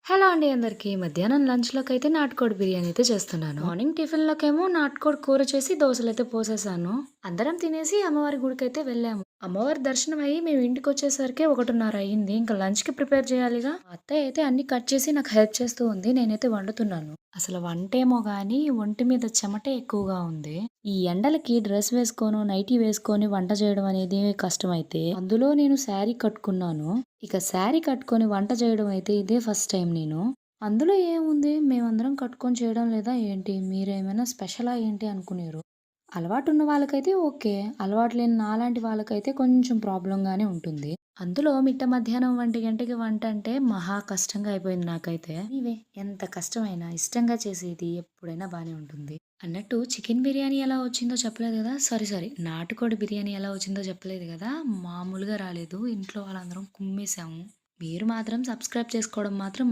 Hello అండి అందరికీ. మధ్యాహ్నం లంచ్‌లోకైతే నాటుకోడి బిర్యానీ అయితే చేస్తున్నాను. మార్నింగ్ టిఫిన్‌లోకేమో నాటుకోడి కూర చేసి దోసలైతే పోసేసాను. అందరం తినేసి అమ్మవారి గుడికైతే వెళ్ళాము. అమ్మవారి దర్శనం అయ్యి మేము ఇంటికొచ్చేసరికి 1:30 అయింది. ఇంకా లంచ్‌కి ప్రిపేర్ చేయాలిగా. మా అత్తయ్య అయితే అన్నీ కట్ చేసి నాకు హెల్ప్ చేస్తూ ఉంది. నేనైతే వండుతున్నాను. అసలు వంటేమో గానీ ఒంటి మీద చెమటే ఎక్కువగా ఉంది. ఈ ఎండలకి డ్రెస్ వేసుకోను, నైటీ వేసుకొని వంట చేయడం అనేది కష్టమైతే, అందులో నేను శారీ కట్టుకున్నాను. ఇక శారీ కట్టుకొని వంట చేయడం అయితే ఇదే ఫస్ట్ టైం నేను. అందులో ఏముంది మేమందరం కట్టుకొని చేయడం లేదా ఏంటి? మీరేమైనా స్పెషలా ఏంటి అనుకునేరు. అలవాటున్న వాళ్ళకైతే ఓకే. అలవాటు లేని నాలాంటి వాళ్ళకైతే కొంచెం ప్రాబ్లమ్‌గానే ఉంటుంది. అందులో మిట్ట మధ్యాహ్నం 1 గంటకి వంట అంటే మహా కష్టంగా అయిపోయింది నాకైతే. ఎనీవే ఎంత కష్టమైనా ఇష్టంగా చేసేది ఎప్పుడైనా బానే ఉంటుంది. అన్నట్టు చికెన్ బిర్యానీ ఎలా వచ్చిందో చెప్పలేదు గదా! సారీ. నాటుకోడి బిర్యానీ ఎలా వచ్చిందో చెప్పలేదు గదా! మామూలుగా రాలేదు. ఇంట్లో వాళ్ళందరం కుమ్మేసాము. మీరు మాత్రం సబ్స్క్రైబ్ చేసుకోవడం మాత్రం